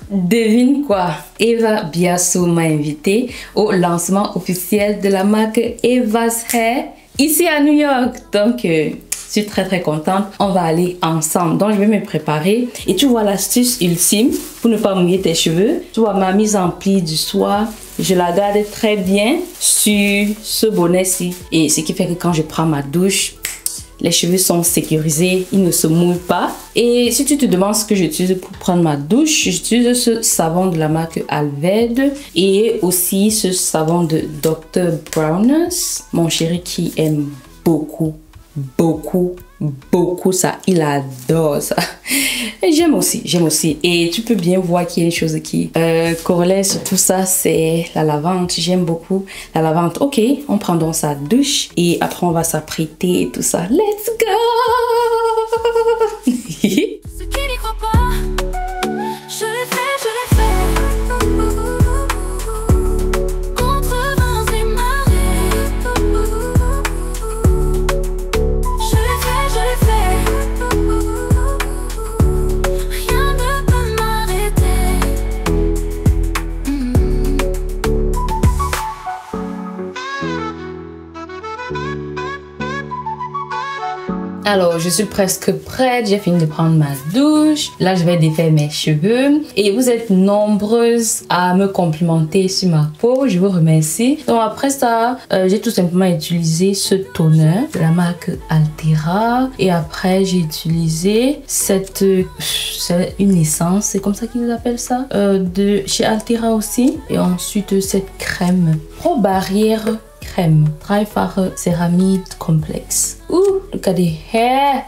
Devine quoi? Eva Biasso m'a invité au lancement officiel de la marque Eva's Hair ici à New York. Donc, je suis très contente. On va aller ensemble. Donc, je vais me préparer. Et tu vois l'astuce ultime pour ne pas mouiller tes cheveux. Tu vois ma mise en pli du soir. Je la garde très bien sur ce bonnet-ci. Et ce qui fait que quand je prends ma douche, les cheveux sont sécurisés, ils ne se mouillent pas. Et si tu te demandes ce que j'utilise pour prendre ma douche, j'utilise ce savon de la marque Alved et aussi ce savon de Dr. Bronner's. Mon chéri qui aime beaucoup ça, il adore ça. Et j'aime aussi. Et tu peux bien voir qu'il y a une chose qui corrèle sur tout ça, c'est la lavande. J'aime beaucoup la lavande. Ok, on prend donc sa douche et après on va s'apprêter et tout ça. Let's go! Alors, je suis presque prête. J'ai fini de prendre ma douche. Là, je vais défaire mes cheveux. Et vous êtes nombreuses à me complimenter sur ma peau. Je vous remercie. Donc, après ça, j'ai tout simplement utilisé ce toner de la marque Altera. Et après, j'ai utilisé c'est une essence. C'est comme ça qu'ils appellent ça. De chez Altera aussi. Et ensuite, cette crème Pro Barrière crème Tri-Far Ceramide Complex. Ouh, look at the hair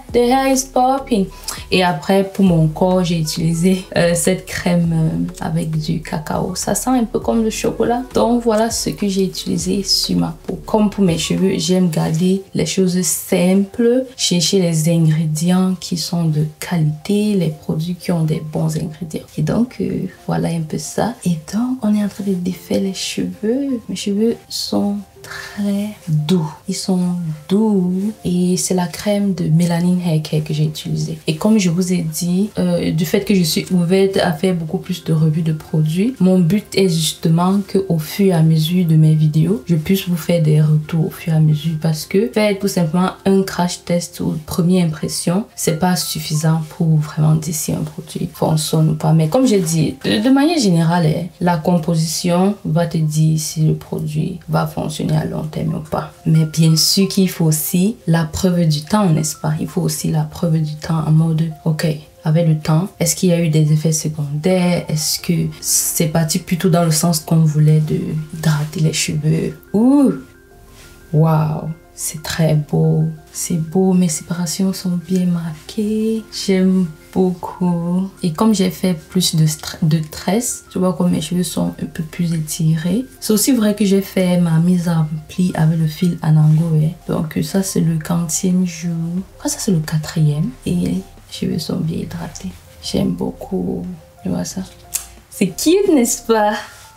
is popping. Et après pour mon corps j'ai utilisé cette crème avec du cacao. Ça sent un peu comme le chocolat. Donc voilà ce que j'ai utilisé sur ma peau. Comme pour mes cheveux, j'aime garder les choses simples, chercher les ingrédients qui sont de qualité, les produits qui ont des bons ingrédients. Et donc voilà un peu ça. Et donc on est en train de défaire les cheveux. Mes cheveux sont très doux. Ils sont doux et c'est la crème de Melanin Hair Care que j'ai utilisée. Et comme je vous ai dit, du fait que je suis ouverte à faire beaucoup plus de revues de produits, mon but est justement qu'au fur et à mesure de mes vidéos, je puisse vous faire des retours au fur et à mesure parce que faire tout simplement un crash test ou première impression, c'est pas suffisant pour vraiment dire si un produit fonctionne ou pas. Mais comme j'ai dit, de manière générale, la composition va te dire si le produit va fonctionner à long terme ou pas. Mais bien sûr qu'il faut aussi la preuve du temps, n'est-ce pas? Il faut aussi la preuve du temps en mode, ok, avec le temps, est-ce qu'il y a eu des effets secondaires? Est-ce que c'est parti plutôt dans le sens qu'on voulait de hydrater les cheveux? Ouh, waouh, c'est très beau. C'est beau, mes séparations sont bien marquées. J'aime beaucoup. Et comme j'ai fait plus de tresse, tu vois comme mes cheveux sont un peu plus étirés. C'est aussi vrai que j'ai fait ma mise en pli avec le fil Anango. Donc ça c'est le 40e jour. Ah, ça c'est le 4e. Et les cheveux sont bien hydratés. J'aime beaucoup. Tu vois ça? C'est cute, n'est-ce pas?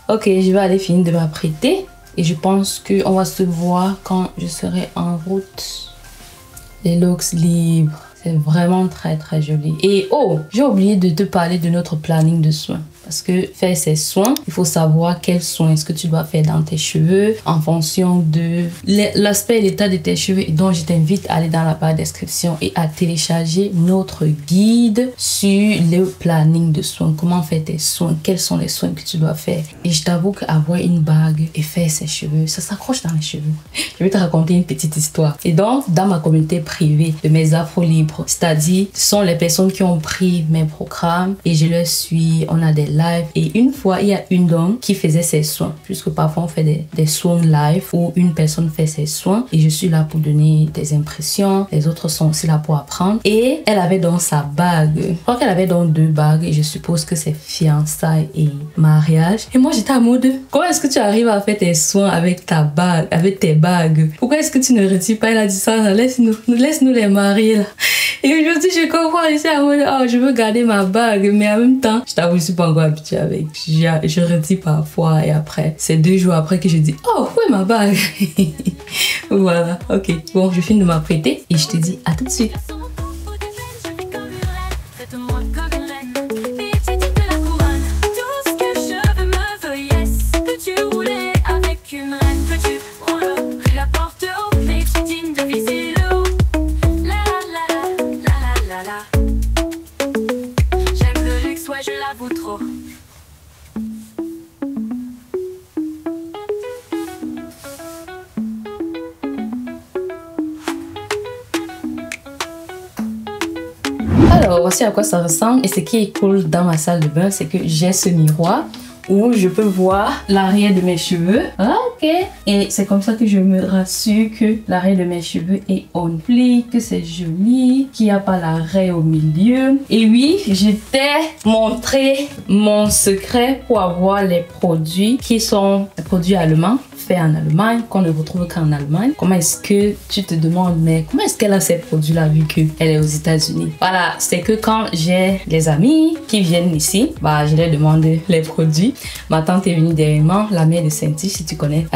Ok, je vais aller finir de m'apprêter. Et je pense qu'on va se voir quand je serai en route. Les looks libres. C'est vraiment très joli. Et oh, j'ai oublié de te parler de notre planning de soins. Parce que faire ces soins, il faut savoir quels soins est-ce que tu dois faire dans tes cheveux en fonction de l'aspect et l'état de tes cheveux. Et donc, je t'invite à aller dans la barre de description et à télécharger notre guide sur le planning de soins. Comment faire tes soins, quels sont les soins que tu dois faire. Et je t'avoue qu'avoir une bague et faire ses cheveux, ça s'accroche dans les cheveux. Je vais te raconter une petite histoire. Et donc, dans ma communauté privée de mes afro libres, c'est-à-dire, ce sont les personnes qui ont pris mes programmes et je leur suis, on a des lives. Et une fois, il y a une dame qui faisait ses soins. Puisque parfois, on fait des soins live où une personne fait ses soins et je suis là pour donner des impressions. Les autres sont aussi là pour apprendre. Et elle avait donc sa bague. Je crois qu'elle avait donc 2 bagues et je suppose que c'est fiançailles et mariage. Et moi, j'étais à mode, comment est-ce que tu arrives à faire tes soins avec ta bague, avec tes bagues? Pourquoi est-ce que tu ne retires pas? Elle a dit ça, laisse-nous les marier là. Et aujourd'hui, je comprends ici à mode, oh, je veux garder ma bague, mais en même temps, je t'avoue, je suis pas encore habituée avec. Je retire parfois et après, c'est 2 jours après que je dis, oh, où est ma bague? Voilà, ok. Bon, je finis de m'apprêter et je te dis à tout de suite. l'avoue trop. Alors, voici à quoi ça ressemble. Et ce qui est cool dans ma salle de bain, c'est que j'ai ce miroir où je peux voir l'arrière de mes cheveux. Ah, ok. Et c'est comme ça que je me rassure que l'arrière de mes cheveux est on fleek, que c'est joli, qu'il n'y a pas l'arrêt au milieu. Et oui, je t'ai montré mon secret pour avoir les produits qui sont des produits allemands, faits en Allemagne, qu'on ne retrouve qu'en Allemagne. Comment est-ce que tu te demandes, mais comment est-ce qu'elle a ces produits-là vu qu'elle est aux États-Unis? Voilà, c'est que quand j'ai des amis qui viennent ici, bah, je leur demande les produits. Ma tante est venue dernièrement, la mère de Saint-Tiche, si tu connais,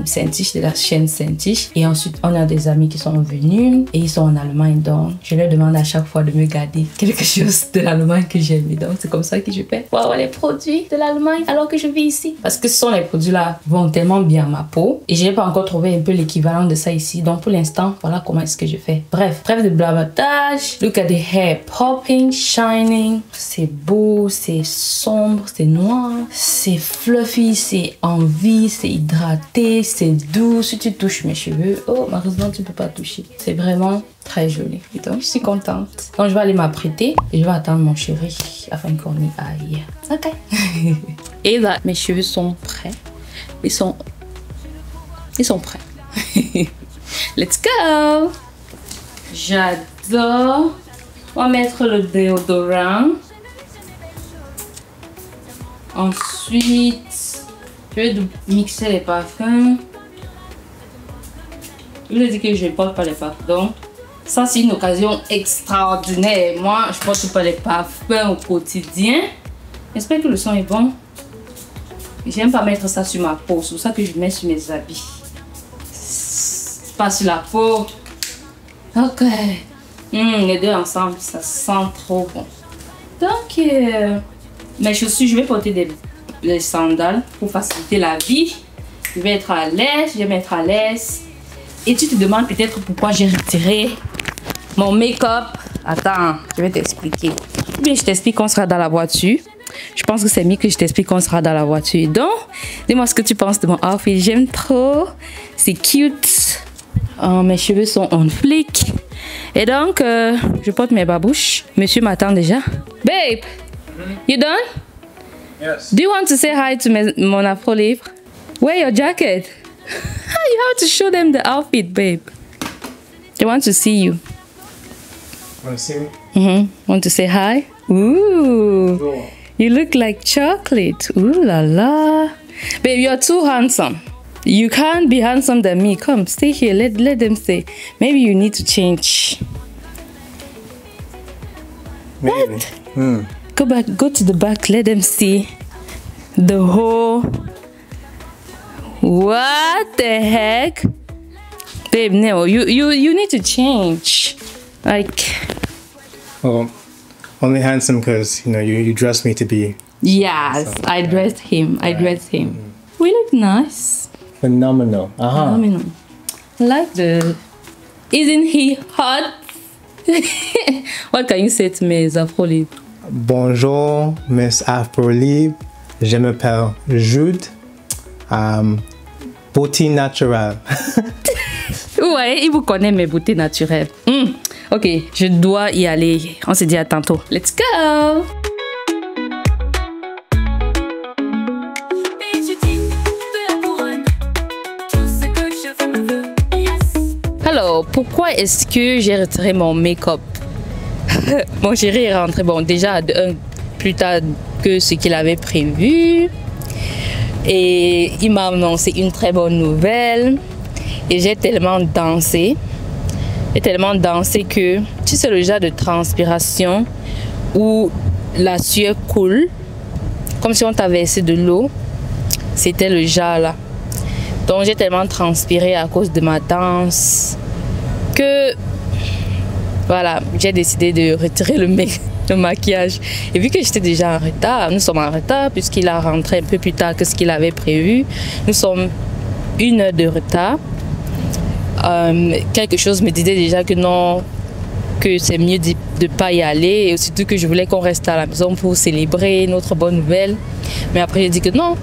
Saint-Tiche, de la chaîne Saint-Tiche. Et ensuite, on a des amis qui sont venus et ils sont en Allemagne. Donc, je leur demande à chaque fois de me garder quelque chose de l'Allemagne que j'aime. Et donc, c'est comme ça que je fais pour avoir les produits de l'Allemagne alors que je vis ici. Parce que ce sont les produits-là vont tellement bien à ma peau. Et je n'ai pas encore trouvé un peu l'équivalent de ça ici. Donc, pour l'instant, voilà comment est-ce que je fais. Bref, trêve de blablatage. Look at the hair popping, shining. C'est beau, c'est sombre, c'est noir. C'est fluffy, c'est envie, c'est hydraté, c'est doux. Si tu touches mes cheveux, oh, malheureusement, tu ne peux pas toucher. C'est vraiment très joli. Et donc, je suis contente. Donc, je vais aller m'apprêter et je vais attendre mon chéri afin qu'on y aille. Ok. Et là, mes cheveux sont prêts. Ils sont prêts. Let's go. J'adore. On va mettre le déodorant. Ensuite, je vais mixer les parfums. Je vous ai dit que je ne porte pas les parfums. Donc, ça, c'est une occasion extraordinaire. Moi, je ne porte pas les parfums au quotidien. J'espère que le son est bon. J'aime pas mettre ça sur ma peau. C'est pour ça que je mets sur mes habits. Pas sur la peau. Ok. Les deux ensemble, ça sent trop bon. Donc, mes chaussures, je vais porter des sandales pour faciliter la vie. Je vais être à l'aise, je vais mettre à l'aise. Et tu te demandes peut-être pourquoi j'ai retiré mon make-up. Attends, je vais t'expliquer. Ou bien je t'explique qu'on sera dans la voiture. Je pense que c'est mieux que je t'explique qu'on sera dans la voiture. Donc, dis-moi ce que tu penses de mon outfit. J'aime trop. C'est cute. Mes cheveux sont on fleek. Et donc, je porte mes babouches. Monsieur m'attend déjà. Babe! You done? Yes. Do you want to say hi to mon afro livre? Wear your jacket. You have to show them the outfit, babe. They want to see you. Want to see me? Want to say hi? Ooh. Cool. You look like chocolate. Ooh la la. Babe, you're too handsome. You can't be handsome than me. Come, stay here. Let them say. Maybe you need to change. Maybe. Go back, go to the back, let them see the whole. What the heck? Babe, no, you need to change. Like, Well, only handsome because you dressed me to be yes, I dressed him. I dressed him. We look nice. phenomenal. I mean, I like the. Isn't he hot? What can you say to me, Zafroli? Bonjour, Miss Afro-Libre. Je m'appelle Jude. Beauté naturelle. Ouais, il vous connaît mes beautés naturelles. Ok, je dois y aller. On se dit à tantôt. Let's go! Alors, pourquoi est-ce que j'ai retiré mon make-up? Mon chéri est rentré, bon, déjà plus tard que ce qu'il avait prévu. Et il m'a annoncé une très bonne nouvelle. Et j'ai tellement dansé. J'ai tellement dansé que, tu sais, le genre de transpiration où la sueur coule, comme si on t'a versé de l'eau. C'était le genre là. Donc j'ai tellement transpiré à cause de ma danse que voilà, j'ai décidé de retirer le maquillage. Et vu que j'étais déjà en retard, nous sommes en retard puisqu'il a rentré un peu plus tard que ce qu'il avait prévu. Nous sommes 1 heure de retard. Quelque chose me disait déjà que non, que c'est mieux de ne pas y aller. Et surtout que je voulais qu'on reste à la maison pour célébrer notre bonne nouvelle. Mais après, j'ai dit que non.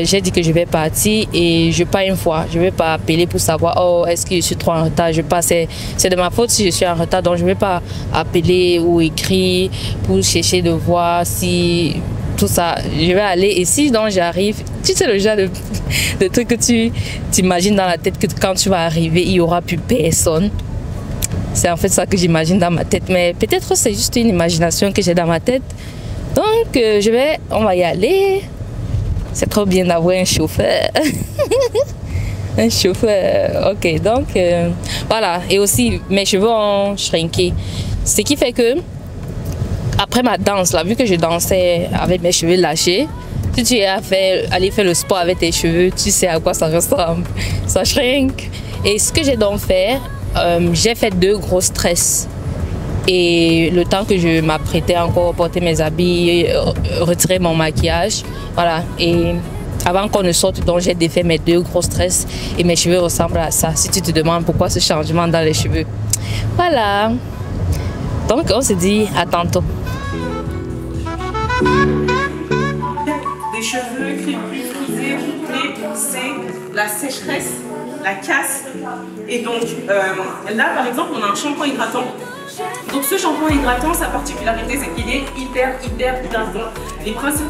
J'ai dit que je vais partir et je pars une fois. Je ne vais pas appeler pour savoir, oh, est-ce que je suis trop en retard. C'est de ma faute si je suis en retard. Donc, je ne vais pas appeler ou écrire pour chercher de voir si tout ça. Je vais aller et si donc j'arrive, tu sais le genre de truc que tu t'imagines dans la tête que quand tu vas arriver, il n'y aura plus personne. C'est en fait ça que j'imagine dans ma tête. Mais peut-être c'est juste une imagination que j'ai dans ma tête. Donc, on va y aller. C'est trop bien d'avoir un chauffeur. Un chauffeur, ok. Donc, voilà. Et aussi, mes cheveux ont shrinké. Ce qui fait que, après ma danse, là, vu que je dansais avec mes cheveux lâchés, si tu es aller faire le sport avec tes cheveux, tu sais à quoi ça ressemble. Ça shrink. Et ce que j'ai donc fait, j'ai fait 2 grosses tresses. Et le temps que je m'apprêtais encore à porter mes habits, retirer mon maquillage, voilà. Et avant qu'on ne sorte, donc j'ai défait mes 2 grosses tresses et mes cheveux ressemblent à ça. Si tu te demandes pourquoi ce changement dans les cheveux. Voilà. Donc on se dit à tantôt. Des cheveux crépus, frisés, bouclés, c'est la sécheresse, la casse. Et donc là par exemple on a un shampoing hydratant. Donc ce shampoing hydratant, sa particularité c'est qu'il est hyper hydratant. Les principes,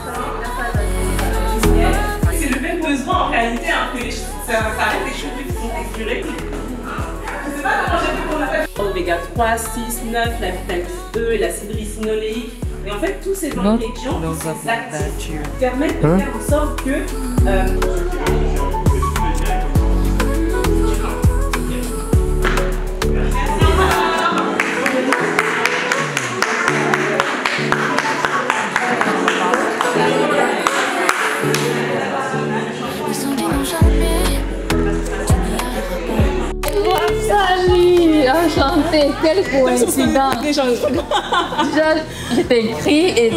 c'est le même besoin en réalité hein, que ça arrête les cheveux qui sont texturés. Je sais pas comment j'ai fait pour l'appelle. Oméga 3, 6, 9, la vitamine E, l'acide ricinoléique. Et en fait tous ces ingrédients permettent de faire en sorte que Enchantée, quelle coïncidence. Déjà, je t'écris et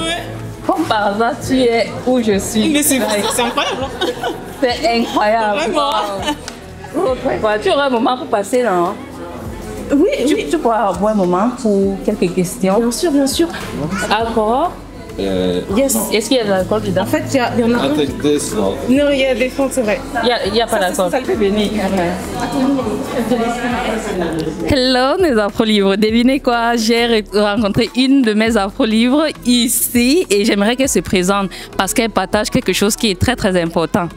comme par hasard, tu es où je suis. mais c'est incroyable. C'est incroyable. Vraiment. Tu auras un moment pour passer là. Oui, tu pourras avoir un moment pour quelques questions. Bien sûr, bien sûr. Alcool. Yes. Est-ce qu'il y a de l'alcool dedans? En fait, il y en a un. Non, il y a des fonds, c'est vrai. Il n'y a pas d'alcool. Ça le fait venir. Hello mes afro-livres, devinez quoi, j'ai rencontré une de mes afro-livres ici et j'aimerais qu'elle se présente parce qu'elle partage quelque chose qui est très très important.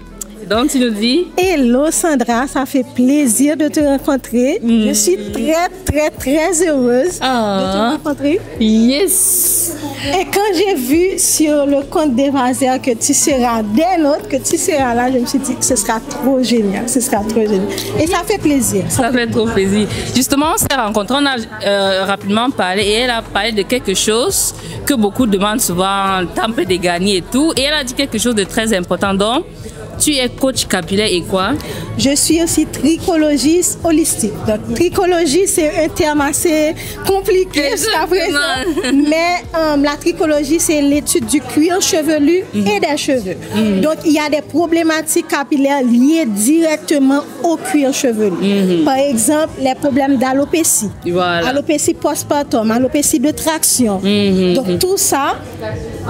Donc tu nous dis... Hello Sandra, ça fait plaisir de te rencontrer. Je suis très heureuse de te rencontrer. Yes. Et quand j'ai vu sur le compte d'Evaser que tu seras des nôtres, que tu seras là, je me suis dit que ce sera trop génial, ce sera trop génial. Et ça fait plaisir. Ça fait trop plaisir. Justement, on s'est rencontrés, on a rapidement parlé et elle a parlé de quelque chose que beaucoup demandent souvent, temple des gagnés et tout. Et elle a dit quelque chose de très important. Donc, tu es coach capillaire et quoi? Je suis aussi tricologiste holistique. Donc, tricologie, c'est un terme assez compliqué jusqu'à présent. Mais la tricologie, c'est l'étude du cuir chevelu et des cheveux. Donc, il y a des problématiques capillaires liées directement au cuir chevelu. Par exemple, les problèmes d'alopécie, alopécie postpartum, alopécie de traction. Donc, tout ça,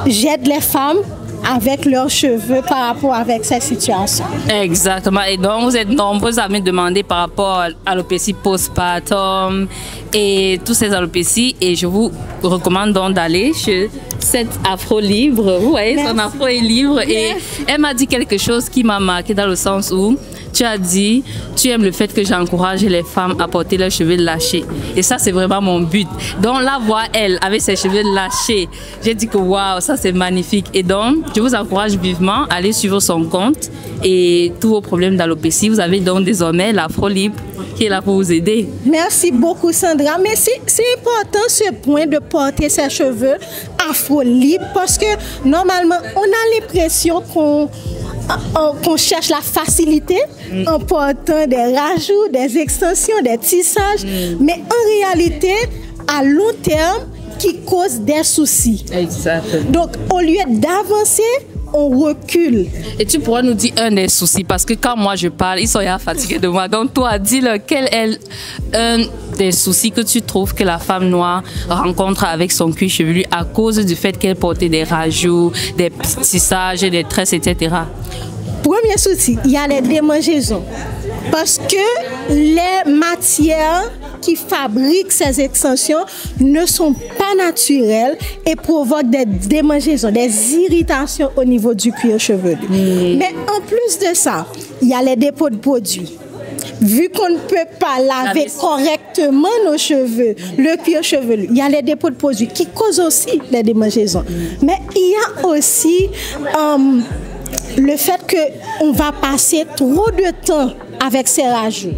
j'aide les femmes avec leurs cheveux par rapport avec cette situation. Exactement. Et donc, vous êtes nombreux à me demander par rapport à l'alopécie postpartum et toutes ces alopécies. Et je vous recommande donc d'aller chez cette afro-livre. Vous voyez, son afro est libre. Et elle m'a dit quelque chose qui m'a marqué dans le sens où tu as dit, tu aimes le fait que j'encourage les femmes à porter leurs cheveux lâchés. Et ça, c'est vraiment mon but. Donc, la voir, elle, avec ses cheveux lâchés, j'ai dit que waouh, ça, c'est magnifique. Et donc, je vous encourage vivement à aller suivre son compte et tous vos problèmes d'alopécie. Vous avez donc désormais l'Afro Libre qui est là pour vous aider. Merci beaucoup, Sandra. Mais c'est important ce point de porter ses cheveux afro libres parce que normalement, on a l'impression qu'on cherche la facilité en portant des rajouts, des extensions, des tissages, mais en réalité, à long terme, qui cause des soucis. Exactement. Donc, au lieu d'avancer, on recule. Et tu pourras nous dire un des soucis, parce que quand moi je parle, ils sont fatigués de moi. Donc toi, dis-leur quel est des soucis que tu trouves que la femme noire rencontre avec son cuir chevelu à cause du fait qu'elle portait des rajouts, des tissages, des tresses, etc. Premier souci, il y a les démangeaisons. Parce que les matières qui fabriquent ces extensions ne sont pas naturelles et provoquent des démangeaisons, des irritations au niveau du cuir chevelu. Mais en plus de ça, il y a les dépôts de produits. Vu qu'on ne peut pas laver correctement nos cheveux, le cuir chevelu, il y a les dépôts de produits qui causent aussi les démangeaisons. Mais il y a aussi le fait qu'on va passer trop de temps avec ces rajouts.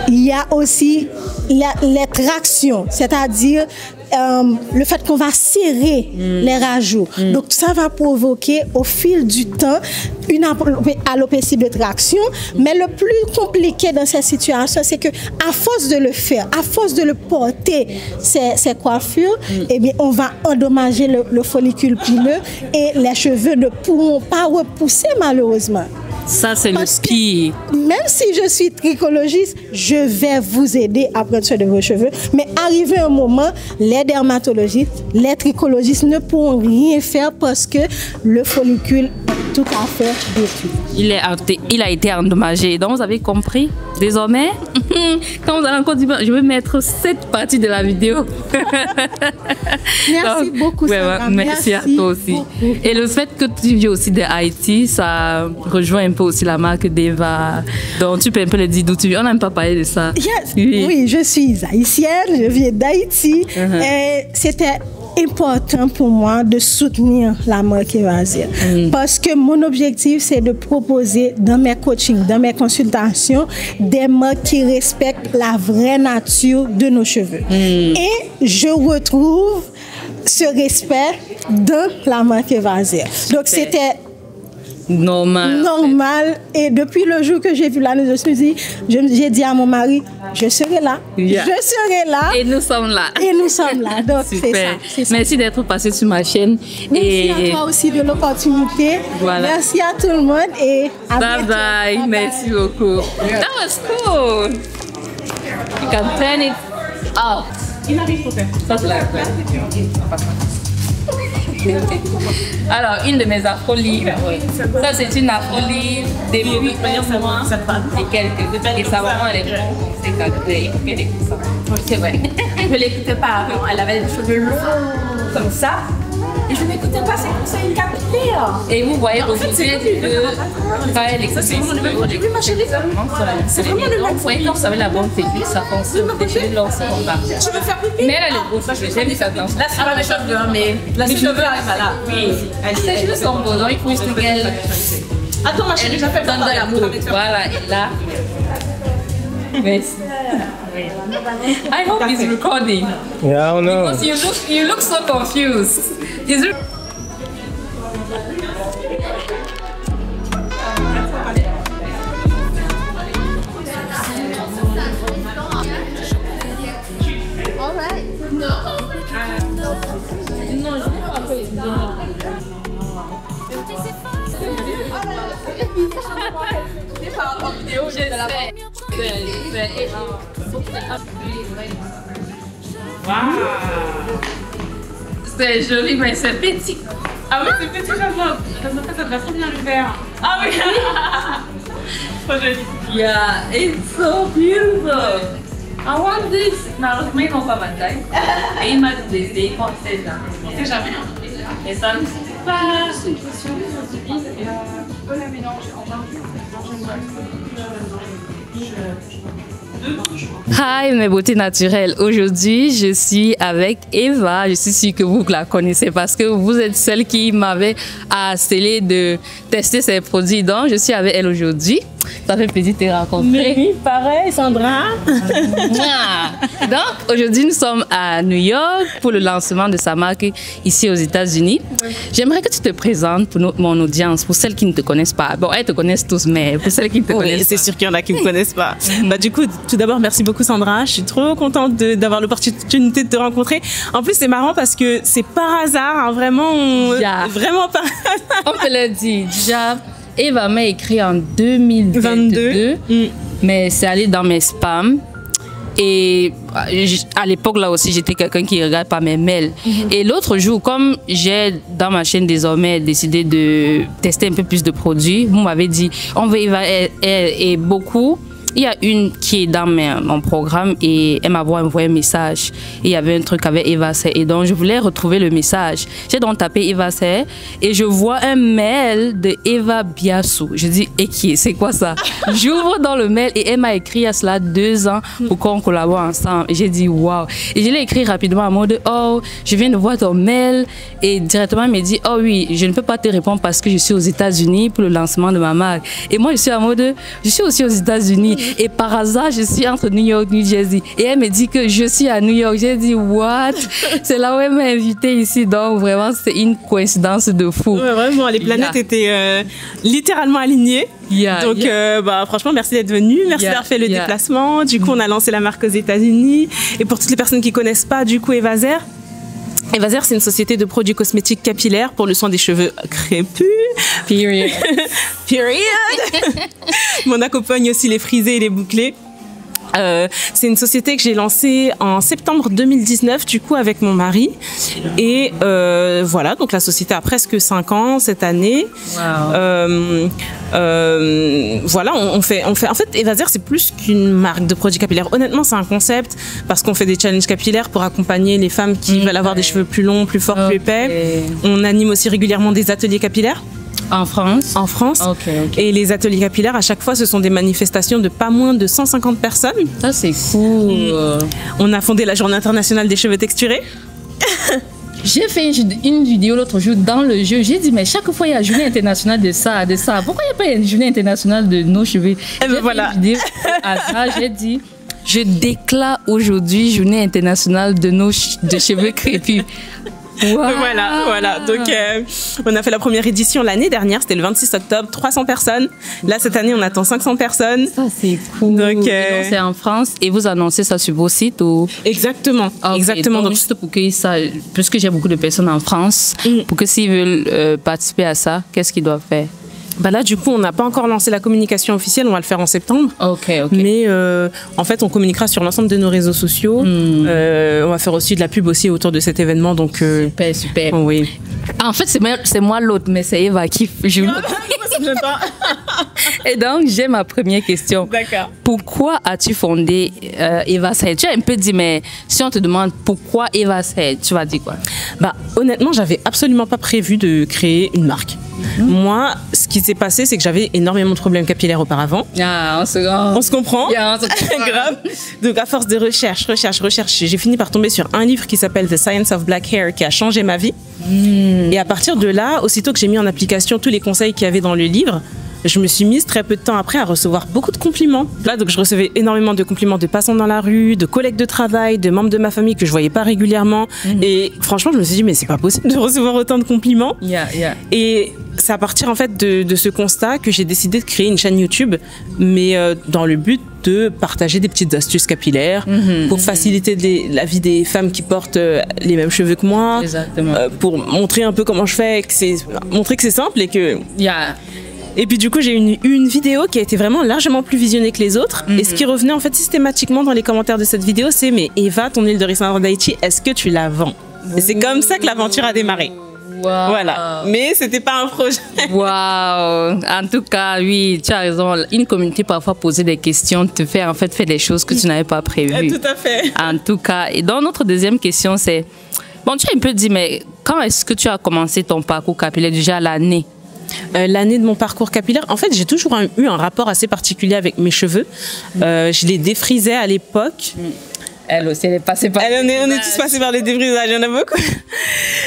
Il y a aussi les tractions, c'est-à-dire le fait qu'on va serrer les rajouts. Donc ça va provoquer au fil du temps une alopécie de traction. Mais le plus compliqué dans cette situation, c'est que à force de le faire, à force de le porter, ces coiffures, eh bien, on va endommager le follicule pileux et les cheveux ne pourront pas repousser malheureusement. Ça, c'est le pire. Même si je suis trichologiste, je vais vous aider à prendre soin de vos cheveux. Mais arrivé un moment, les dermatologistes, les tricologistes ne pourront rien faire parce que le follicule est tout à fait détruit. Il a été endommagé. Donc, vous avez compris? Désormais, quand vous allez encore dire, je vais mettre cette partie de la vidéo. Merci beaucoup, Sandra. Merci à toi aussi. Beaucoup. Et le fait que tu viens aussi de Haïti, ça rejoint un peu aussi la marque d'Eva. Donc, tu peux un peu le dire d'où tu viens. On n'a même pas parlé de ça. Yes. Oui, je suis haïtienne, je viens d'Haïti. Et c'était important pour moi de soutenir la marque Evasir. Parce que mon objectif, c'est de proposer dans mes coachings, dans mes consultations, des marques qui respectent la vraie nature de nos cheveux. Et je retrouve ce respect dans la marque Evasir. Donc, c'était normal. Et depuis le jour que j'ai vu la news, j'ai dit à mon mari, je serai là. Je serai là. Et nous sommes là. Et nous sommes là. Donc, super. C'est ça. Merci d'être passé sur ma chaîne. Merci à toi aussi de l'opportunité. Voilà. Merci à tout le monde et à bientôt. Bye. Merci beaucoup. That was cool. You can turn it out. Il arrive pour faire. Ça, c'est la Alors, une de mes afro-livres, ça c'est une afro-livre depuis un mois et quelques. Et sa maman, elle est vraiment conseillée il faut qu'elle écoute ça. C'est vrai. Je ne l'écoutais pas avant, elle avait les cheveux longs comme ça. Et je n'écoutais pas ses conseils capillaires. Et vous voyez aujourd'hui que quand elle écoute ses cheveux, c'est vraiment le même. Vous voyez, quand vous avez la bonne technique, ça fonctionne. Les cheveux longs, c'est comme ça. Tu veux faire pipi? Mais elle a le beau cheveu, j'aime ça dans ça. Là, c'est pas mes cheveux, mais mes cheveux arrivent là. Oui. Ses cheveux sont beaux, donc il faut juste qu'elle. Attends, ma chérie, j'ai fait dans l'amour. Voilà, et là. Merci. I hope he's recording. Yeah, I don't know. Because you look so confused. Is it? All right. No. C'est joli, mais c'est petit. Ah oui, c'est petit, j'adore. Ça va trop bien le faire. Ah oui. Trop joli. Yeah, it's so beautiful. I want this. Malheureusement, ils n'ont pas ma taille. Et il m'a décidé qu'on sait jamais. On sait jamais. Et ça ne c'est pas une question Tu peux la mélanger en main. Hi mes beautés naturelles, aujourd'hui je suis avec Eva, je suis sûre que vous la connaissez parce que vous êtes celle qui m'avait harcelé de tester ses produits, donc je suis avec elle aujourd'hui. Ça fait plaisir de te rencontrer. Oui, pareil Sandra. Donc aujourd'hui nous sommes à New York pour le lancement de sa marque ici aux États-Unis. J'aimerais que tu te présentes pour mon audience, pour celles qui ne te connaissent pas. Bon, elles te connaissent tous, mais pour celles qui ne te connaissent pas. C'est sûr qu'il y en a qui ne me connaissent pas. Bah, du coup, tout d'abord, merci beaucoup Sandra. Je suis trop contente d'avoir l'opportunité de te rencontrer. En plus, c'est marrant parce que c'est par hasard, hein, vraiment, vraiment par hasard. On peut le dire. Déjà, Eva m'a écrit en 2022, mais c'est allé dans mes spams. Et à l'époque, là aussi, j'étais quelqu'un qui regarde pas mes mails. Et l'autre jour, comme j'ai dans ma chaîne désormais décidé de tester un peu plus de produits, vous m'avez dit, on va et beaucoup. Il y a une qui est dans mon programme et elle m'a envoyé un message. Et il y avait un truc avec Eva Serre. Et donc, je voulais retrouver le message. J'ai donc tapé Eva Serre et je vois un mail de Eva Biasou. Je dis, et qui est, c'est quoi ça? J'ouvre dans le mail et elle m'a écrit il y a cela 2 ans pour qu'on collabore ensemble. Et j'ai dit, waouh. Et je l'ai écrit rapidement en mode, oh, je viens de voir ton mail. Et directement, elle m'a dit, oh oui, je ne peux pas te répondre parce que je suis aux États-Unis pour le lancement de ma marque. Et moi, je suis en mode, je suis aussi aux États-Unis. Et par hasard, je suis entre New York et New Jersey. Et elle me dit que je suis à New York. J'ai dit, what? C'est là où elle m'a invitée ici. Donc, vraiment, c'est une coïncidence de fou. Ouais, vraiment, les planètes étaient littéralement alignées. Donc, franchement, merci d'être venu. Merci d'avoir fait le déplacement. Du coup, on a lancé la marque aux États-Unis. Et pour toutes les personnes qui ne connaissent pas, du coup, Eva Serre. Eva Serre, c'est une société de produits cosmétiques capillaires pour le soin des cheveux crépus. Period. On accompagne aussi les frisés et les bouclés. C'est une société que j'ai lancée en septembre 2019, du coup, avec mon mari. Et voilà, donc la société a presque 5 ans cette année. Wow. Voilà, on fait. En fait, Eva Serre, c'est plus qu'une marque de produits capillaires. Honnêtement, c'est un concept parce qu'on fait des challenges capillaires pour accompagner les femmes qui veulent avoir des cheveux plus longs, plus forts, plus épais. On anime aussi régulièrement des ateliers capillaires. En France? En France. Okay. Et les ateliers capillaires, à chaque fois, ce sont des manifestations de pas moins de 150 personnes. Ça, c'est cool. On a fondé la Journée internationale des cheveux texturés. J'ai fait une vidéo l'autre jour dans le jeu. J'ai dit, mais chaque fois, il y a une journée internationale de ça. Pourquoi il n'y a pas une journée internationale de nos cheveux? Voilà. Une vidéo à ça, j'ai dit, je déclare aujourd'hui journée internationale de de cheveux crépus. Wow. Voilà. Donc, on a fait la première édition l'année dernière, c'était le 26 octobre, 300 personnes. Là, cette année, on attend 500 personnes. Ça, c'est cool. Donc, c'est en France et vous annoncez ça sur vos sites ou... Exactement. Okay, Exactement. Donc, juste pour que ça, puisque j'ai beaucoup de personnes en France, pour que s'ils veulent participer à ça, qu'est-ce qu'ils doivent faire? Bah là, du coup, on n'a pas encore lancé la communication officielle, on va le faire en septembre. Ok. Mais en fait, on communiquera sur l'ensemble de nos réseaux sociaux. On va faire aussi de la pub aussi autour de cet événement. Donc, super. Oui. En fait, c'est moi l'autre, mais c'est Eva qui joue. Et donc, j'ai ma première question. D'accord. Pourquoi as-tu fondé Eva Serre? Tu as un peu dit, mais si on te demande pourquoi Eva Serre, tu vas dire quoi? Bah, honnêtement, j'avais absolument pas prévu de créer une marque. Moi, ce qui s'est passé, c'est que j'avais énormément de problèmes capillaires auparavant. On se comprend. Grave. Donc, à force de recherche, j'ai fini par tomber sur un livre qui s'appelle The Science of Black Hair, qui a changé ma vie. Et à partir de là, aussitôt que j'ai mis en application tous les conseils qu'il y avait dans le livre, je me suis mise très peu de temps après à recevoir beaucoup de compliments. Là, donc, je recevais énormément de compliments de passants dans la rue, de collègues de travail, de membres de ma famille que je voyais pas régulièrement. Et franchement, je me suis dit, mais c'est pas possible de recevoir autant de compliments. Et c'est à partir en fait de ce constat que j'ai décidé de créer une chaîne YouTube, mais dans le but de partager des petites astuces capillaires pour faciliter la vie des femmes qui portent les mêmes cheveux que moi. Exactement. Pour montrer un peu comment je fais, montrer que c'est simple et que... Et puis du coup, j'ai une vidéo qui a été vraiment largement plus visionnée que les autres. Et ce qui revenait en fait systématiquement dans les commentaires de cette vidéo, c'est « Mais Eva, ton huile de ricin d'Haïti, est-ce que tu la vends ?» Et c'est comme ça que l'aventure a démarré. Wow. Voilà, mais c'était pas un projet. Waouh. En tout cas, oui, tu as raison. Une communauté parfois poser des questions te fait en fait faire des choses que tu n'avais pas prévues. Tout à fait. En tout cas, et donc notre deuxième question, c'est bon, tu as un peu dit, mais quand est-ce que tu as commencé ton parcours capillaire, déjà l'année? L'année de mon parcours capillaire, en fait, j'ai toujours eu un rapport assez particulier avec mes cheveux. Je les défrisais à l'époque. Elle aussi, elle est passée par... On est tous passés par les défrisages, il y en a beaucoup.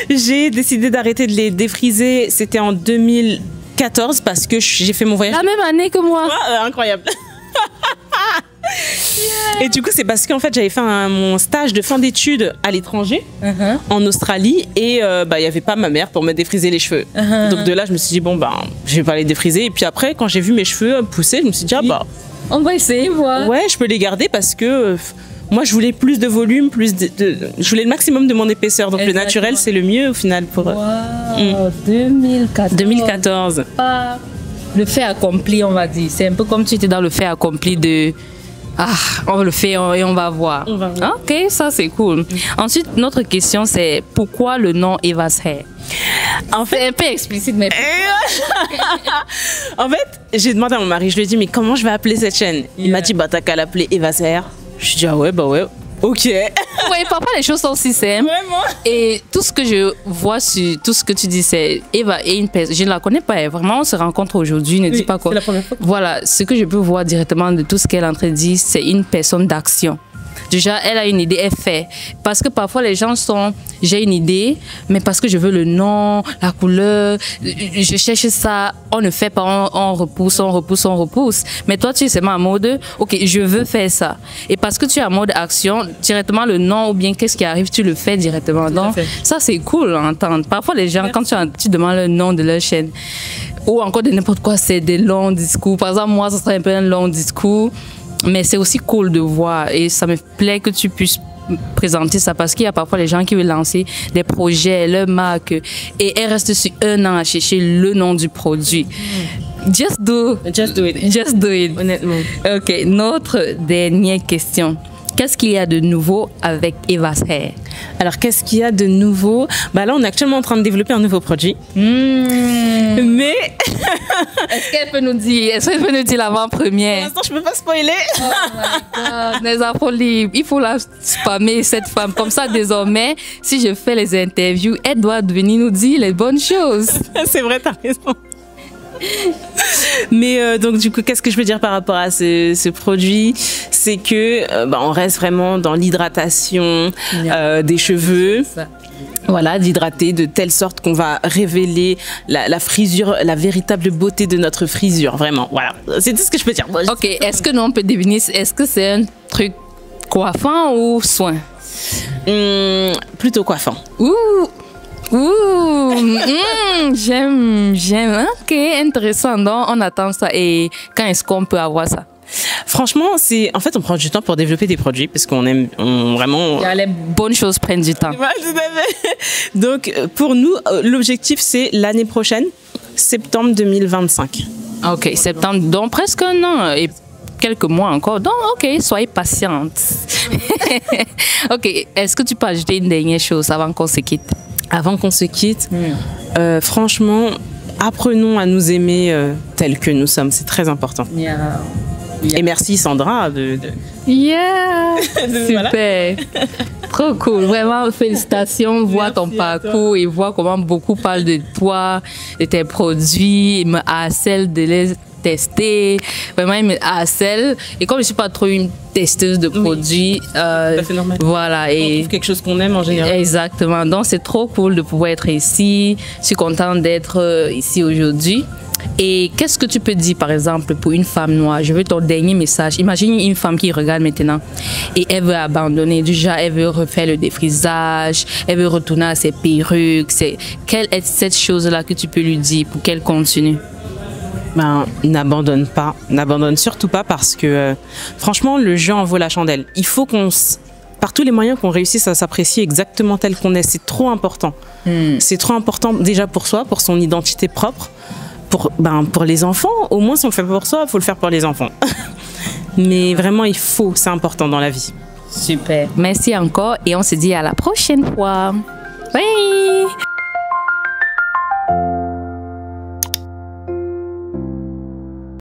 J'ai décidé d'arrêter de les défriser, c'était en 2014 parce que j'ai fait mon voyage. La même année que moi. Incroyable. Et du coup, c'est parce qu'en fait, j'avais fait mon stage de fin d'études à l'étranger, en Australie, et il n'y avait pas ma mère pour me défriser les cheveux. Donc de là, je me suis dit, bon, je vais pas les défriser. Et puis après, quand j'ai vu mes cheveux pousser, je me suis dit, on va essayer, voir. Ouais, je peux les garder parce que... moi, je voulais plus de volume, je voulais le maximum de mon épaisseur. Donc, le naturel, c'est le mieux au final pour... Wow, 2014. Le fait accompli, on va dire. C'est un peu comme tu étais dans le fait accompli de Ah, on le fait et on va voir. On va voir. Ok, ça c'est cool. Ensuite, notre question c'est pourquoi le nom Eva's Hair? En fait, C'est un peu explicite, mais en fait, j'ai demandé à mon mari, je lui ai dit, mais comment je vais appeler cette chaîne? Il m'a dit, bah t'as qu'à l'appeler Eva's Hair. Je lui ai dit, ah ouais, bah ouais, ok. ouais, parfois les choses sont aussi simples. Vraiment? Et tout ce que je vois sur tout ce que tu dis, c'est Eva est une personne. Je ne la connais pas, elle. Vraiment, on se rencontre aujourd'hui, ne dis pas quoi. C'est la première fois. Voilà, ce que je peux voir directement de tout ce qu'elle est en train de dire, c'est une personne d'action. Déjà, elle a une idée, elle fait. Parce que parfois, les gens sont, j'ai une idée, mais parce que je veux le nom, la couleur, je cherche ça, on ne fait pas, on repousse, on repousse, on repousse. Mais toi, tu es seulement en mode, ok, je veux faire ça. Et parce que tu es en mode action, directement le nom ou bien qu'est-ce qui arrive, tu le fais directement. Donc, ça, c'est cool à entendre. Parfois, les gens, quand tu demandes le nom de leur chaîne, ou encore de n'importe quoi, c'est des longs discours. Par exemple, moi, ce serait un peu un long discours. Mais c'est aussi cool de voir et ça me plaît que tu puisses présenter ça parce qu'il y a parfois les gens qui veulent lancer des projets, leur marque et elles restent sur un an à chercher le nom du produit. Just do it. Just do it. Honnêtement. Ok, notre dernière question. Qu'est-ce qu'il y a de nouveau avec Eva's Hair? Alors, qu'est-ce qu'il y a de nouveau? Bah là, on est actuellement en train de développer un nouveau produit. Mais Est-ce qu'elle peut nous dire, pour l'avant-première? l'instant, je peux pas spoiler. Oh my God, les infos libres. Il faut la spammer, cette femme. Comme ça, désormais, si je fais les interviews, elle doit venir nous dire les bonnes choses. C'est vrai, t'as raison. Mais donc du coup, qu'est-ce que je veux dire par rapport à ce produit? C'est que on reste vraiment dans l'hydratation des cheveux. Voilà, d'hydrater de telle sorte qu'on va révéler la frisure, la véritable beauté de notre frisure, vraiment. Voilà, c'est tout ce que je peux dire. Ok, est-ce que nous on peut deviner, est-ce que c'est un truc coiffant ou soin? Plutôt coiffant. J'aime. Ok, intéressant. Donc, on attend ça. Et quand est-ce qu'on peut avoir ça? Franchement, en fait, on prend du temps pour développer des produits parce qu'on aime vraiment. Les bonnes choses prennent du temps. Ouais, tout à fait. Donc, pour nous, l'objectif, c'est l'année prochaine, septembre 2025. Ok, septembre, donc presque un an et quelques mois encore. Donc, ok, soyez patiente. Ok, est-ce que tu peux ajouter une dernière chose avant qu'on se quitte? Avant qu'on se quitte, franchement, apprenons à nous aimer tels que nous sommes. C'est très important. Et merci Sandra Yeah! Voilà. Super! Trop cool. Vraiment, félicitations. Voir ton parcours et voir comment beaucoup parlent de toi, de tes produits. Ils me harcèlent de les tester. Vraiment, ils me harcèlent. Et comme je ne suis pas trop une testeuse de produits, c'est normal. Voilà. On trouve quelque chose qu'on aime en général. Exactement. Donc, c'est trop cool de pouvoir être ici. Je suis contente d'être ici aujourd'hui. Et qu'est-ce que tu peux dire, par exemple, pour une femme noire? Je veux ton dernier message. Imagine une femme qui regarde maintenant et elle veut abandonner. Déjà, elle veut refaire le défrisage, elle veut retourner à ses perruques. Quelle est cette chose-là que tu peux lui dire pour qu'elle continue? N'abandonne pas. N'abandonne surtout pas parce que, franchement, le jeu en vaut la chandelle. Il faut par tous les moyens qu'on réussisse à s'apprécier exactement tel qu'on est. C'est trop important. C'est trop important déjà pour soi, pour son identité propre. Pour les enfants, au moins si on le fait pour soi, il faut le faire pour les enfants. Mais vraiment, c'est important dans la vie. Super. Merci encore et on se dit à la prochaine fois.